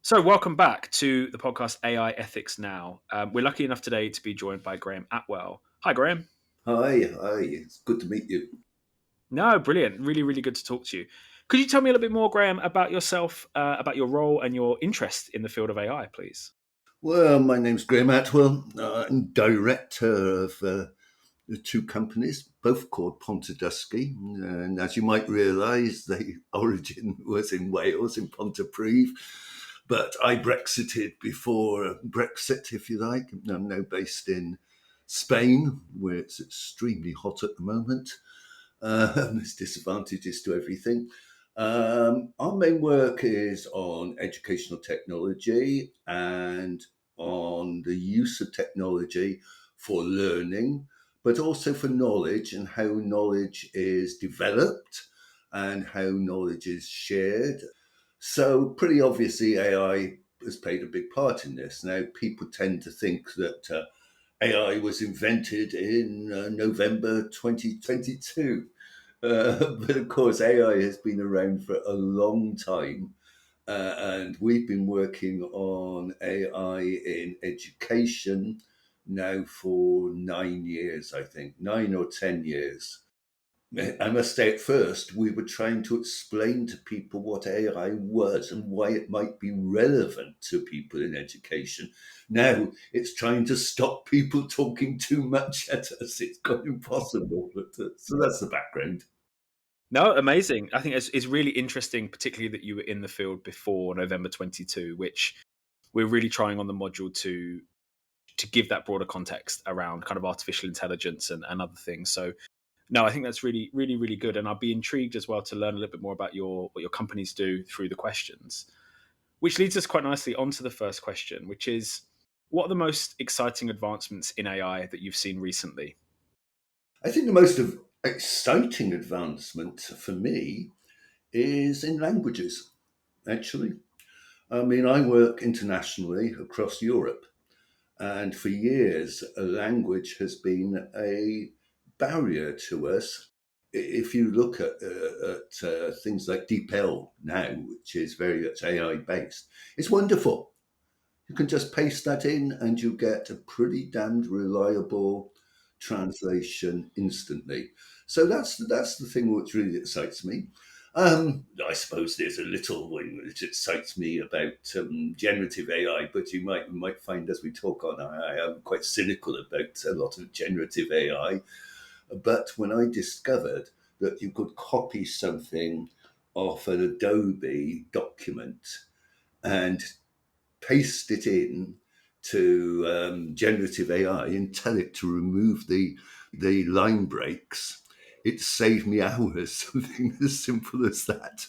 So, welcome back to the podcast AI Ethics Now. We're lucky enough today to be joined by Graham Atwell. Hi, Graham. Hi. It's good to meet you. No, brilliant. Really, really good to talk to you. Could you tell me a little bit more, Graham, about yourself, about your role and your interest in the field of AI, please? Well, my name's Graham Atwell. I'm director of the two companies, both called Pontydusky. And as you might realise, the origin was in Wales, in Pontypridd. But I Brexited before Brexit, if you like. I'm now based in Spain, where it's extremely hot at the moment. There's disadvantages to everything. Our main work is on educational technology and on the use of technology for learning, but also for knowledge and how knowledge is developed and how knowledge is shared. So, pretty obviously, AI has played a big part in this. Now, people tend to think that AI was invented in November 2022. But of course, AI has been around for a long time. And we've been working on AI in education now for 9 years, I think, 9 or 10 years. I must say, at first, we were trying to explain to people what AI was and why it might be relevant to people in education. Now it's trying to stop people talking too much at us. It's got impossible. So that's the background. No, amazing. I think it's really interesting, particularly that you were in the field before November 22, which we're really trying on the module to give that broader context around kind of artificial intelligence and other things. So no, I think that's really, really, really good. And I'll be intrigued as well to learn a little bit more about what your companies do through the questions. Which leads us quite nicely onto the first question, which is what are the most exciting advancements in AI that you've seen recently? I think the most exciting advancement for me is in languages, actually. I mean, I work internationally across Europe. And for years, a language has been a barrier to us. If you look at things like DeepL now, which is very much AI based, it's wonderful. You can just paste that in and you get a pretty damned reliable translation instantly. So that's the thing which really excites me. I suppose there's a little one which excites me about generative AI, but you might find as we talk on, I am quite cynical about a lot of generative AI. But when I discovered that you could copy something off an Adobe document and paste it in to generative AI and tell it to remove the line breaks, it saved me hours, something as simple as that.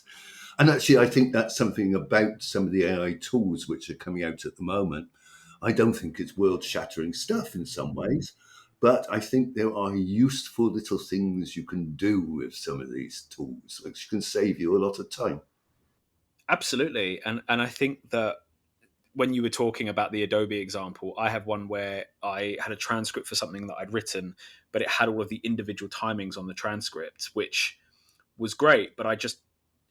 And actually, I think that's something about some of the AI tools which are coming out at the moment. I don't think it's world shattering stuff in some ways, but I think there are useful little things you can do with some of these tools, which can save you a lot of time. Absolutely. And I think that when you were talking about the Adobe example, I have one where I had a transcript for something that I'd written, but it had all of the individual timings on the transcript, which was great. But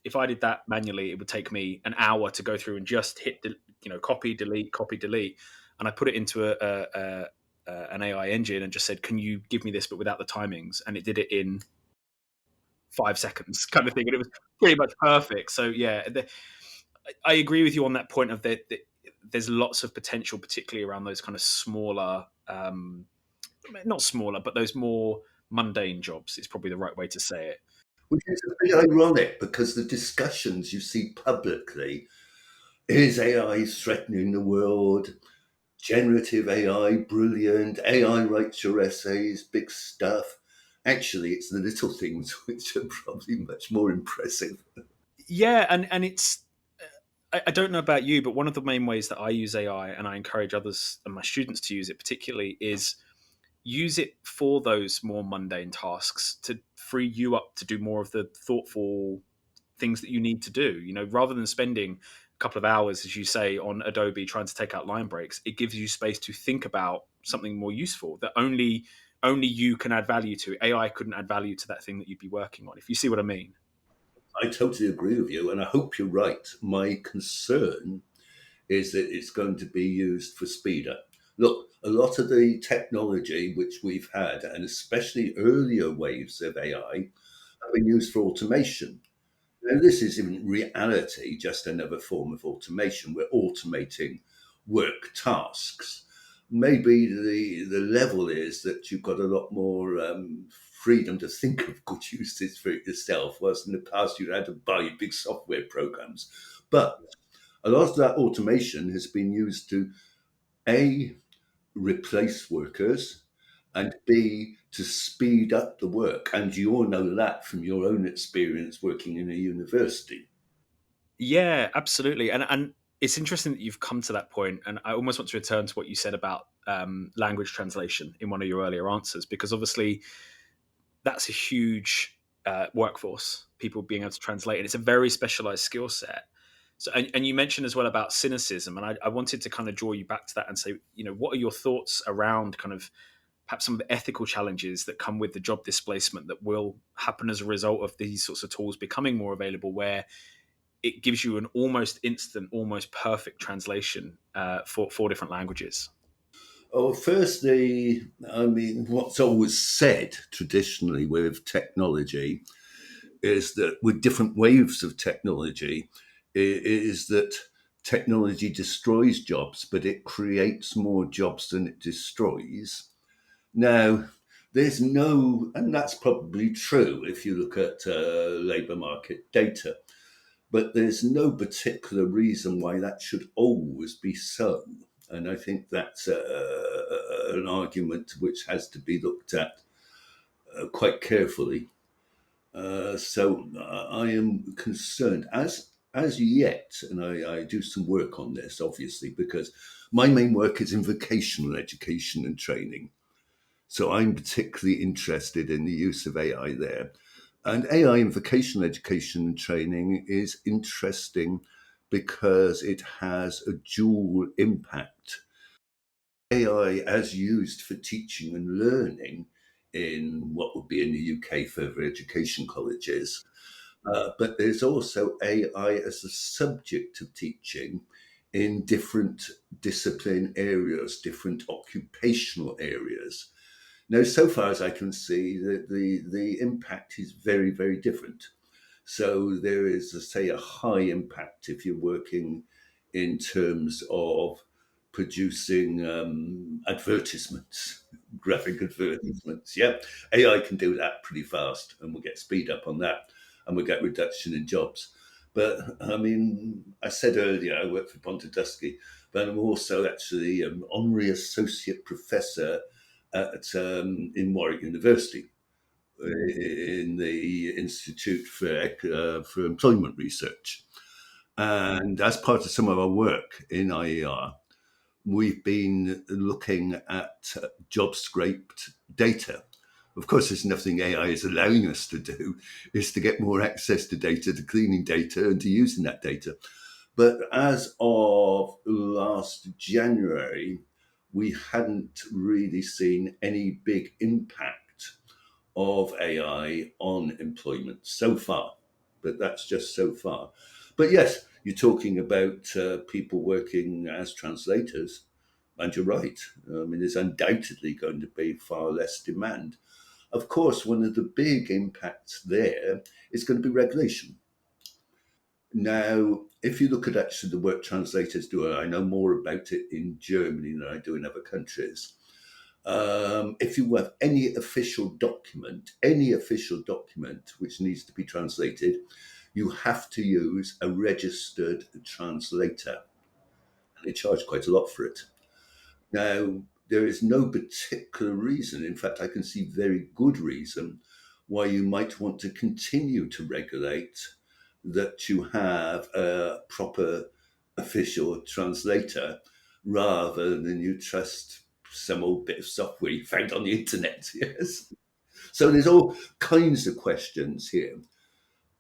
if I did that manually, it would take me an hour to go through and just hit, copy, delete. And I put it into an AI engine and just said, can you give me this, but without the timings? And it did it in 5 seconds kind of thing. And it was pretty much perfect. So yeah, I agree with you on that point of there's lots of potential, particularly around those kind of smaller, not smaller, but those more mundane jobs. It's probably the right way to say it. Which is a bit ironic because the discussions you see publicly is AI threatening the world? Generative AI, brilliant. AI writes your essays, big stuff. Actually, it's the little things which are probably much more impressive. Yeah, and it's I don't know about you, but one of the main ways that I use AI, and I encourage others and my students to use it particularly, is use it for those more mundane tasks to free you up to do more of the thoughtful things that you need to do. Rather than spending a couple of hours, as you say, on Adobe trying to take out line breaks, it gives you space to think about something more useful that only you can add value to. AI couldn't add value to that thing that you'd be working on, if you see what I mean. I totally agree with you, and I hope you're right. My concern is that it's going to be used for speed up. Look, a lot of the technology which we've had, and especially earlier waves of AI, have been used for automation. Now, this is in reality just another form of automation. We're automating work tasks. Maybe the level is that you've got a lot more freedom to think of good uses for it yourself, whereas in the past you had to buy big software programs. But a lot of that automation has been used to A, replace workers, and B, to speed up the work. And you all know that from your own experience working in a university. Yeah, absolutely. And it's interesting that you've come to that point. And I almost want to return to what you said about language translation in one of your earlier answers, because obviously that's a huge workforce, people being able to translate, and it's a very specialized skill set. So, and you mentioned as well about cynicism, and I wanted to kind of draw you back to that and say, what are your thoughts around kind of perhaps some of the ethical challenges that come with the job displacement that will happen as a result of these sorts of tools becoming more available, where it gives you an almost instant, almost perfect translation for different languages. Oh, firstly, I mean, what's always said traditionally with technology is that with different waves of technology, is that technology destroys jobs, but it creates more jobs than it destroys. Now, there's no, and that's probably true if you look at labour market data, but there's no particular reason why that should always be so. And I think that's an argument which has to be looked at quite carefully. So I am concerned as yet, and I do some work on this, obviously, because my main work is in vocational education and training. So I'm particularly interested in the use of AI there. And AI in vocational education and training is interesting because it has a dual impact. AI as used for teaching and learning in what would be in the UK further education colleges. But there's also AI as a subject of teaching in different discipline areas, different occupational areas. Now, so far as I can see, the impact is very, very different. So there is, say, a high impact if you're working in terms of producing advertisements, graphic advertisements. Yeah, AI can do that pretty fast, and we'll get speed up on that, and we'll get reduction in jobs. But I mean, I said earlier I work for Pontedusky, but I'm also actually an honorary associate professor at in Warwick University in the Institute for Employment Research. And as part of some of our work in IER, we've been looking at job scraped data. Of course, there's nothing AI is allowing us to do is to get more access to data, to cleaning data, and to using that data. But as of last January, we hadn't really seen any big impact of AI on employment so far. But that's just so far. But yes, you're talking about people working as translators, and you're right. I mean, there's undoubtedly going to be far less demand. Of course, one of the big impacts there is going to be regulation. Now, if you look at actually the work translators do, I know more about it in Germany than I do in other countries. If you have any official document which needs to be translated, you have to use a registered translator. And they charge quite a lot for it. Now, there is no particular reason, in fact, I can see very good reason why you might want to continue to regulate that you have a proper official translator rather than you trust some old bit of software you found on the internet. Yes. So there's all kinds of questions here.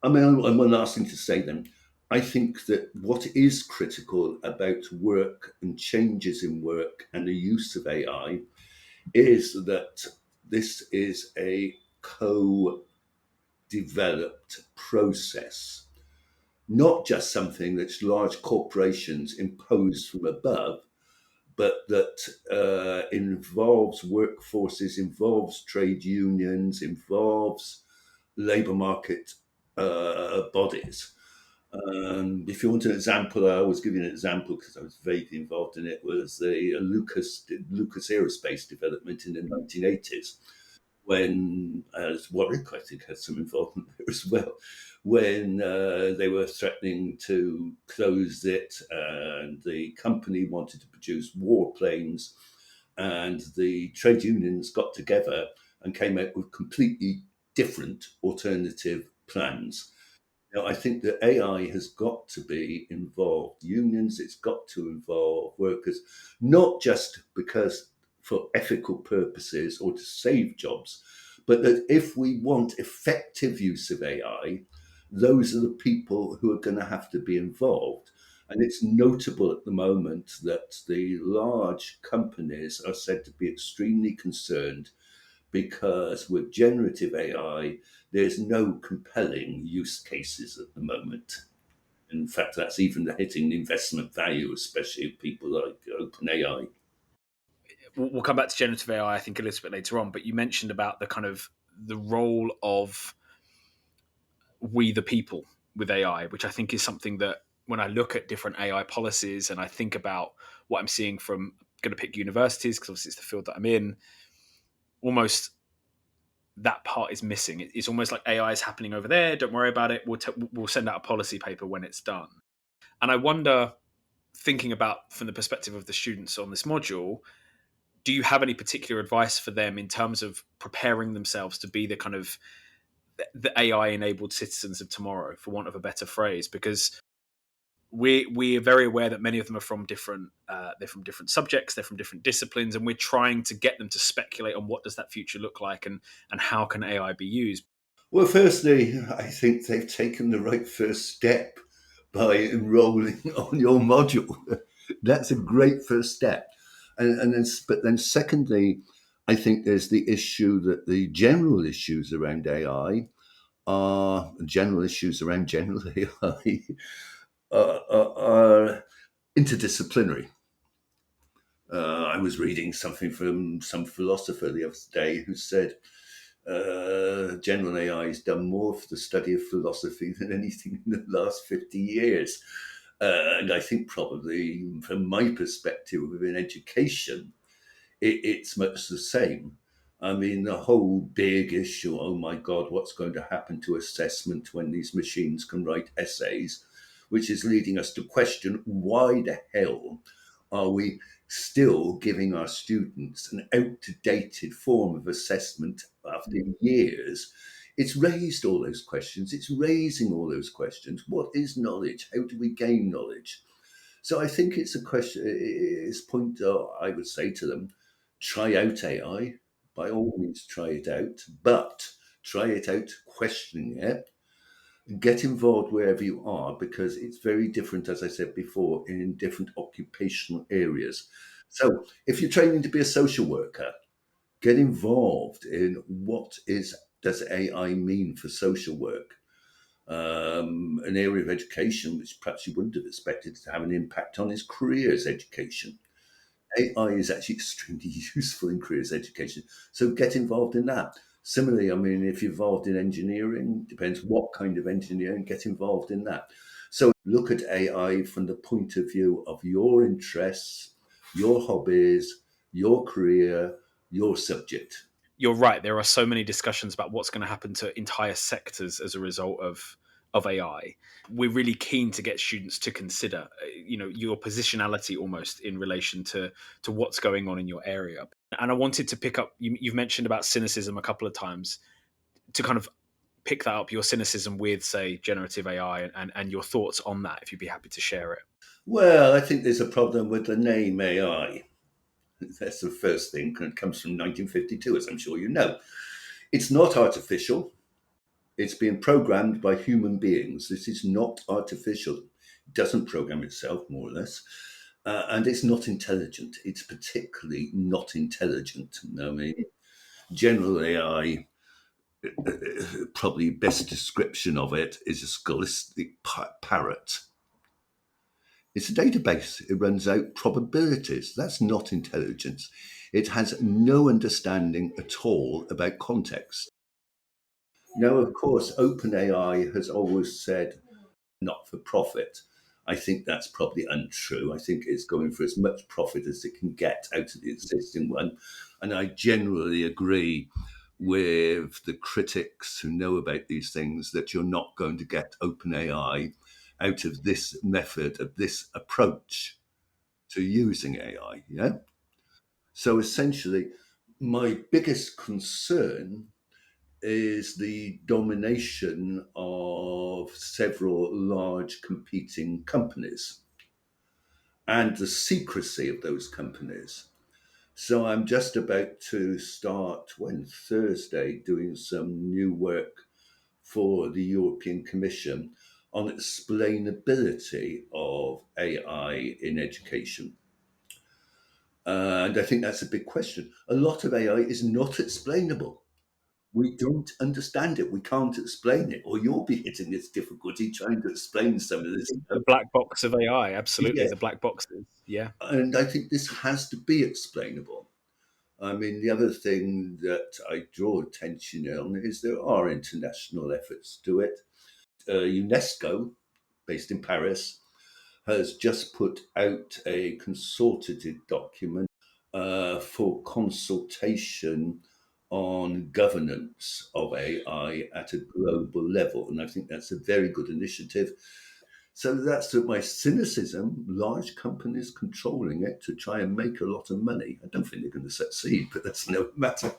I mean, I'm one last thing to say then. I think that what is critical about work and changes in work and the use of AI is that this is a co developed process. not just something that's large corporations impose from above, but that involves workforces, involves trade unions, involves labour market bodies. If you want an example, I always give you an example because I was vaguely involved in it, was the Lucas Aerospace development in the 1980s when, as Warwick, I think, had some involvement there as well, when they were threatening to close it, and the company wanted to produce warplanes, and the trade unions got together and came out with completely different alternative plans. Now, I think that AI has got to be involved unions, it's got to involve workers, not just because for ethical purposes or to save jobs, but that if we want effective use of AI, those are the people who are going to have to be involved. And it's notable at the moment that the large companies are said to be extremely concerned because with generative AI, there's no compelling use cases at the moment. In fact, that's even hitting the investment value, especially of people like OpenAI. We'll come back to generative AI, I think, a little bit later on. But you mentioned about the kind of the role of we the people with AI, which I think is something that when I look at different AI policies and I think about what I'm seeing from, I'm going to pick universities because obviously it's the field that I'm in, almost that part is missing. It's almost like AI is happening over there. Don't worry about it. We'll send out a policy paper when it's done. And I wonder, thinking about from the perspective of the students on this module, do you have any particular advice for them in terms of preparing themselves to be the kind of the AI enabled citizens of tomorrow, for want of a better phrase? Because we are very aware that many of them are from different they're from different subjects, they're from different disciplines, and we're trying to get them to speculate on what does that future look like and how can AI be used. Well, firstly, I think they've taken the right first step by enrolling on your module. That's a great first step. But then secondly, I think there's the issue that the general issues around AI are general issues around general AI are interdisciplinary. I was reading something from some philosopher the other day who said general AI has done more for the study of philosophy than anything in the last 50 years. And I think probably from my perspective within education, it's much the same. I mean, the whole big issue, oh my God, what's going to happen to assessment when these machines can write essays, which is leading us to question why the hell are we still giving our students an outdated form of assessment after years? It's raised all those questions. It's raising all those questions. What is knowledge? How do we gain knowledge? So I think it's a question, it's a point I would say to them, try out AI. By all means, try it out, but try it out questioning it. Get involved wherever you are because it's very different, as I said before, in different occupational areas. So if you're training to be a social worker, get involved in what is does AI mean for social work? An area of education which perhaps you wouldn't have expected to have an impact on is careers education. AI is actually extremely useful in careers education. So get involved in that. Similarly, I mean, if you're involved in engineering, depends what kind of engineering, get involved in that. So look at AI from the point of view of your interests, your hobbies, your career, your subject. You're right. There are so many discussions about what's going to happen to entire sectors as a result of AI. We're really keen to get students to consider, your positionality almost in relation to what's going on in your area. And I wanted to pick up. You've mentioned about cynicism a couple of times. To kind of pick that up, your cynicism with, say, generative AI, and your thoughts on that, if you'd be happy to share it. Well, I think there's a problem with the name AI. That's the first thing. It comes from 1952, as I'm sure you know. It's not artificial. It's being programmed by human beings. This is not artificial. It doesn't program itself, more or less. And it's not intelligent. It's particularly not intelligent. I mean, general AI. probably best description of it is a scholastic parrot. It's a database. It runs out probabilities. That's not intelligence. It has no understanding at all about context. Now, of course, OpenAI has always said not for profit. I think that's probably untrue. I think it's going for as much profit as it can get out of the existing one. And I generally agree with the critics who know about these things that you're not going to get OpenAI out of this method, of this approach to using AI. Yeah. So essentially, my biggest concern is the domination of several large competing companies and the secrecy of those companies. So I'm just about to start, when Thursday, doing some new work for the European Commission on explainability of AI in education. And I think that's a big question. A lot of AI is not explainable. We don't understand it. We can't explain it, or you'll be hitting this difficulty trying to explain some of this The stuff. black box of AI, absolutely. Yeah, The black boxes. Yeah. and I think this has to be explainable. I mean, the other thing that I draw attention on is there are international efforts to it. UNESCO, based in Paris, has just put out a consultative document for consultation on governance of AI at a global level. And I think that's a very good initiative. So that's my cynicism. Large companies controlling it to try and make a lot of money. I don't think they're going to succeed, but that's no matter.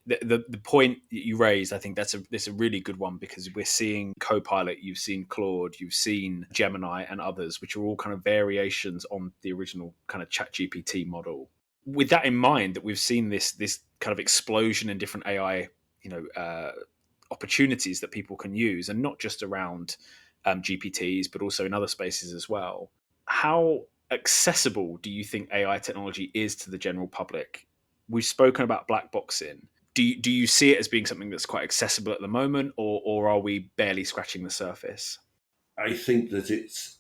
The point you raised, I think that's a really good one, because we're seeing Copilot, you've seen Claude, you've seen Gemini and others, which are all kind of variations on the original kind of Chat GPT model. With that in mind, that we've seen this kind of explosion in different AI, opportunities that people can use, and not just around GPTs, but also in other spaces as well. How accessible do you think AI technology is to the general public? We've spoken about black boxing. Do you see it as being something that's quite accessible at the moment, or are we barely scratching the surface? I think that it's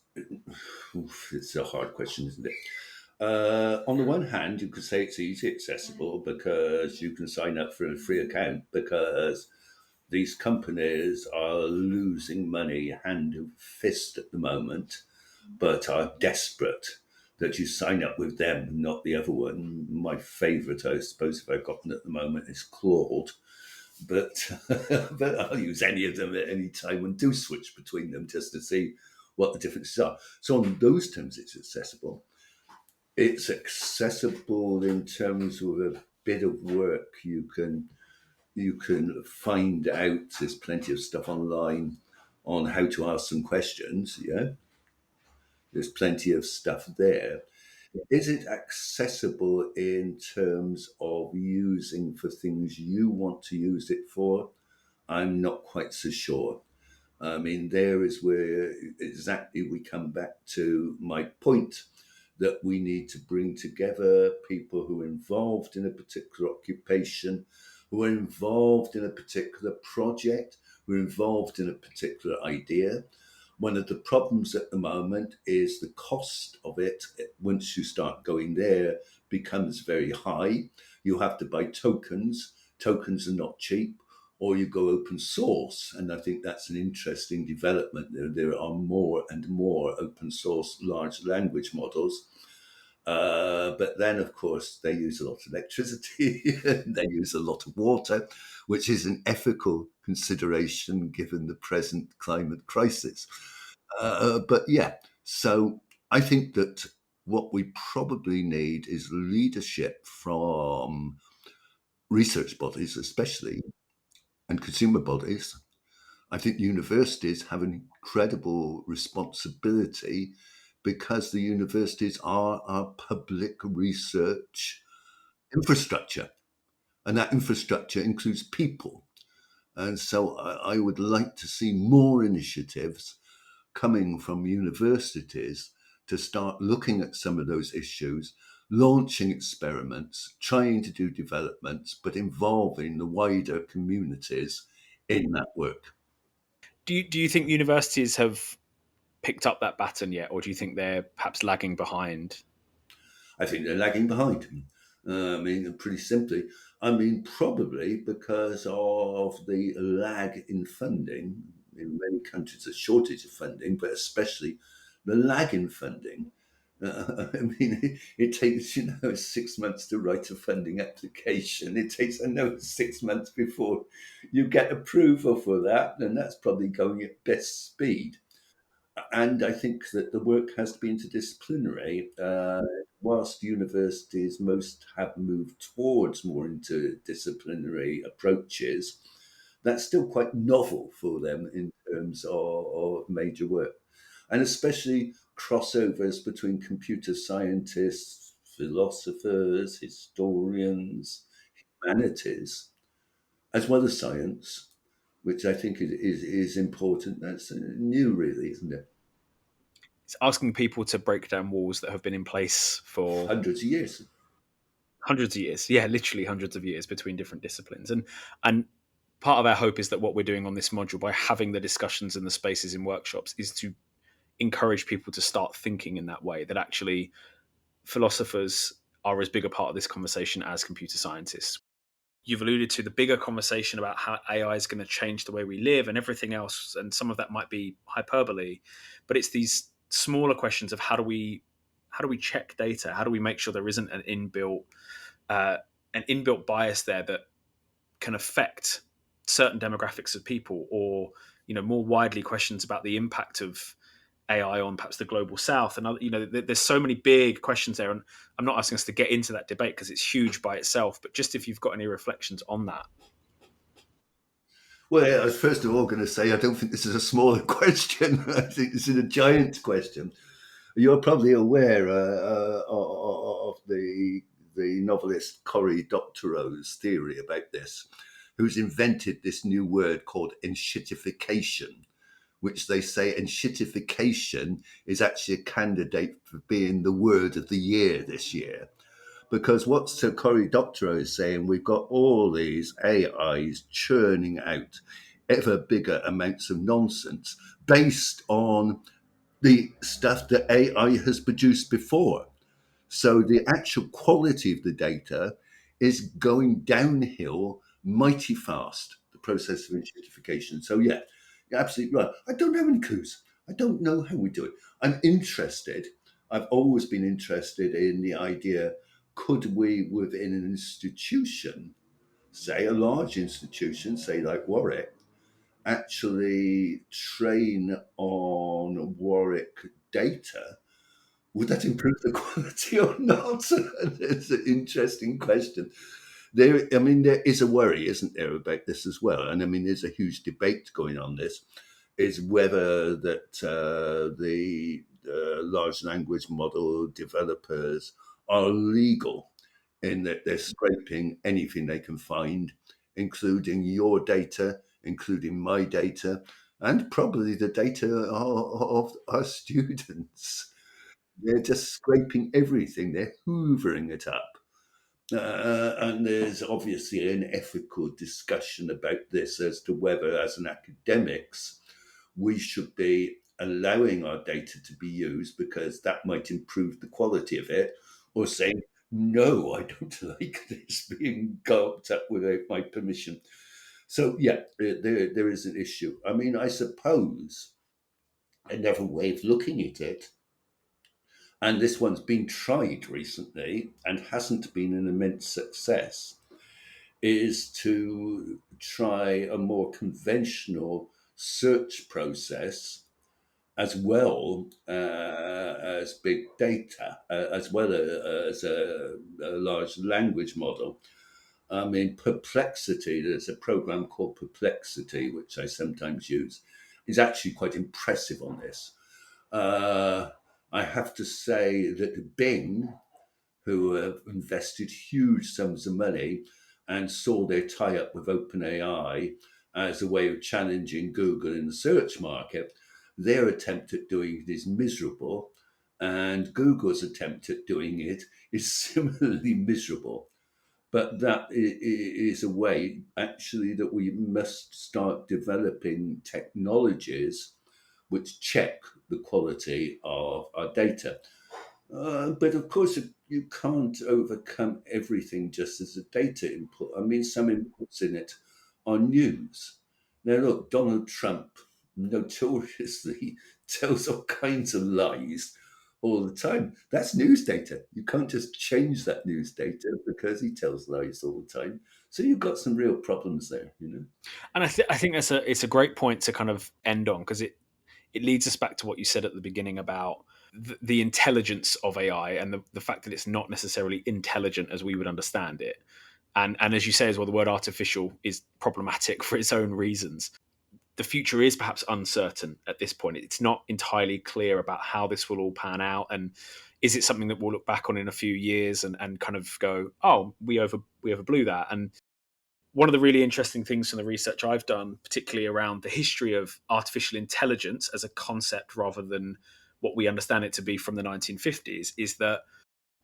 a hard question, isn't it? On the one hand, you could say it's easy accessible because you can sign up for a free account because these companies are losing money hand and fist at the moment, but are desperate that you sign up with them, not the other one. My favourite, I suppose, if I've gotten at the moment, is Claude. But but I'll use any of them at any time and do switch between them just to see what the differences are. So on those terms, it's accessible. It's accessible in terms of a bit of work you can find out. There's plenty of stuff online on how to ask some questions. Yeah, there's plenty of stuff there. Is it accessible in terms of using for things you want to use it for? I'm not quite so sure. I mean, there is where exactly we come back to my point that we need to bring together people who are involved in a particular occupation, who are involved in a particular project, who are involved in a particular idea. One of the problems at the moment is the cost of it, once you start going there, becomes very high. You have to buy tokens. Tokens are not cheap, or you go open source. And I think that's an interesting development. There are more and more open source large language models. But then, of course, they use a lot of electricity, they use a lot of water, which is an ethical consideration given the present climate crisis. But yeah, so I think that what we probably need is leadership from research bodies, especially, and consumer bodies. I think universities have an incredible responsibility because the universities are our public research infrastructure, and that infrastructure includes people. And so I would like to see more initiatives coming from universities to start looking at some of those issues, launching experiments, trying to do developments, but involving the wider communities in that work. Do you think universities have picked up that baton yet, or do you think they're perhaps lagging behind? I think they're lagging behind. I mean, pretty simply, I mean, probably because of the lag in funding. In many countries, a shortage of funding, but especially the lag in funding. I mean, it takes 6 months to write a funding application. It takes another 6 months before you get approval for that, and that's probably going at best speed. And I think that the work has to be interdisciplinary. Whilst universities most have moved towards more interdisciplinary approaches, that's still quite novel for them in terms of major work. And especially crossovers between computer scientists, philosophers, historians, humanities, as well as science, which I think is important. That's new, really, isn't it? It's asking people to break down walls that have been in place for Hundreds of years. hundreds of years. Yeah, literally hundreds of years between different disciplines. And part of our hope is that what we're doing on this module, by having the discussions and the spaces in workshops, is to encourage people to start thinking in that way, that actually philosophers are as big a part of this conversation as computer scientists. You've alluded to the bigger conversation about how AI is going to change the way we live and everything else, and some of that might be hyperbole, but it's these smaller questions of how do we check data? How do we make sure there isn't uh, an inbuilt bias there that can affect certain demographics of people, or more widely questions about the impact of AI on perhaps the global south, and there's so many big questions there, and I'm not asking us to get into that debate because it's huge by itself, but just if you've got any reflections on that. Well, I was first of all going to say I don't think this is a smaller question. I think this is a giant question. You're probably aware of the novelist Cory Doctorow's theory about this, who's invented this new word called enshittification, which they say enshittification is actually a candidate for being the word of the year this year. Because what Sir Cory Doctorow is saying, we've got all these AIs churning out ever bigger amounts of nonsense based on the stuff that AI has produced before. So the actual quality of the data is going downhill mighty fast, the process of enshittification. So, yeah, you're absolutely right. I don't have any clues. I don't know how we do it. I'm interested. I've always been interested in the idea, could we, within an institution, say a large institution, say like Warwick, actually train on Warwick data? Would that improve the quality or not? It's an interesting question. I mean, there is a worry, isn't there, about this as well? And I mean, there's a huge debate going on this, is whether that the large language model developers are legal in that they're scraping anything they can find, including your data, including my data, and probably the data of our students. They're just scraping everything. They're hoovering it up. And there's obviously an ethical discussion about this as to whether, as an academics, we should be allowing our data to be used because that might improve the quality of it, or saying, no, I don't like this being gulped up without my permission. So, yeah, there is an issue. I mean, I suppose another way of looking at it, and this one's been tried recently and hasn't been an immense success, is to try a more conventional search process as well as big data, as well as a large language model. I mean, Perplexity, there's a program called Perplexity, which I sometimes use, is actually quite impressive on this. Uh, I have to say that Bing, who have invested huge sums of money and saw their tie up with OpenAI as a way of challenging Google in the search market, their attempt at doing it is miserable. And Google's attempt at doing it is similarly miserable. But that is a way, actually, that we must start developing technologies which check the quality of our data. But of course, you can't overcome everything just as a data input. I mean, some inputs in it are news. Now, look, Donald Trump notoriously tells all kinds of lies all the time. That's news data. You can't just change that news data because he tells lies all the time. So you've got some real problems there, you know. And I think it's a great point to kind of end on, because it leads us back to what you said at the beginning about the intelligence of AI, and the fact that it's not necessarily intelligent as we would understand it. And as you say as well, the word artificial is problematic for its own reasons. The future is perhaps uncertain at this point. It's not entirely clear about how this will all pan out, and is it something that we'll look back on in a few years and kind of go, oh, we overblew that. And one of the really interesting things from the research I've done, particularly around the history of artificial intelligence as a concept rather than what we understand it to be from the 1950s, is that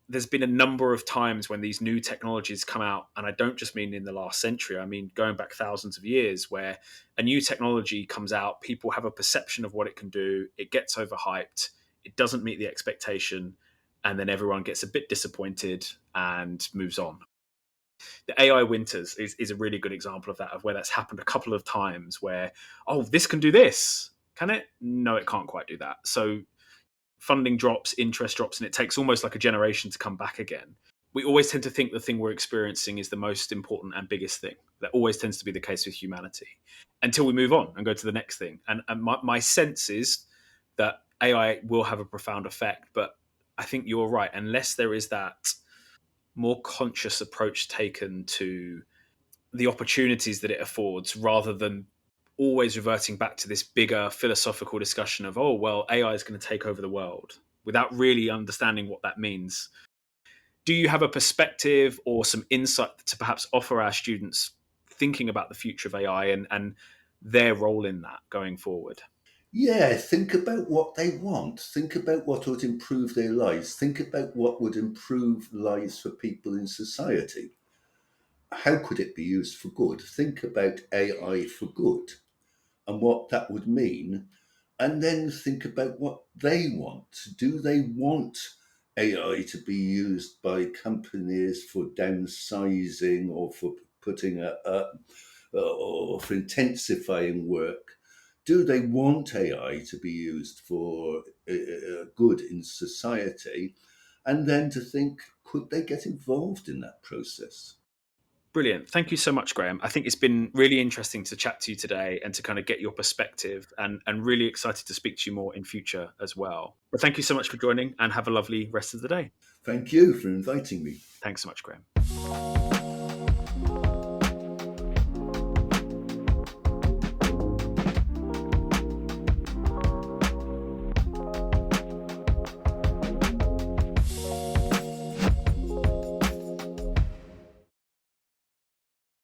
there's been a number of times when these new technologies come out, and I don't just mean in the last century, I mean going back thousands of years, where a new technology comes out, people have a perception of what it can do, it gets overhyped, it doesn't meet the expectation, and then everyone gets a bit disappointed and moves on. The AI winters is a really good example of that, of where that's happened a couple of times where, oh, this can do this. Can it? No, it can't quite do that. So funding drops, interest drops, and it takes almost like a generation to come back again. We always tend to think the thing we're experiencing is the most important and biggest thing. That always tends to be the case with humanity until we move on and go to the next thing. And my sense is that AI will have a profound effect, but I think you're right. Unless there is that more conscious approach taken to the opportunities that it affords, rather than always reverting back to this bigger philosophical discussion of, oh, well, AI is going to take over the world without really understanding what that means. Do you have a perspective or some insight to perhaps offer our students thinking about the future of AI and their role in that going forward? Yeah, think about what they want. Think about what would improve their lives. Think about what would improve lives for people in society. How could it be used for good? Think about AI for good and what that would mean. And then think about what they want. Do they want AI to be used by companies for downsizing or for putting or for intensifying work? Do they want AI to be used for good in society? And then to think, could they get involved in that process? Brilliant. Thank you so much, Graham. I think it's been really interesting to chat to you today and to kind of get your perspective, and really excited to speak to you more in future as well. But thank you so much for joining, and have a lovely rest of the day. Thank you for inviting me. Thanks so much, Graham.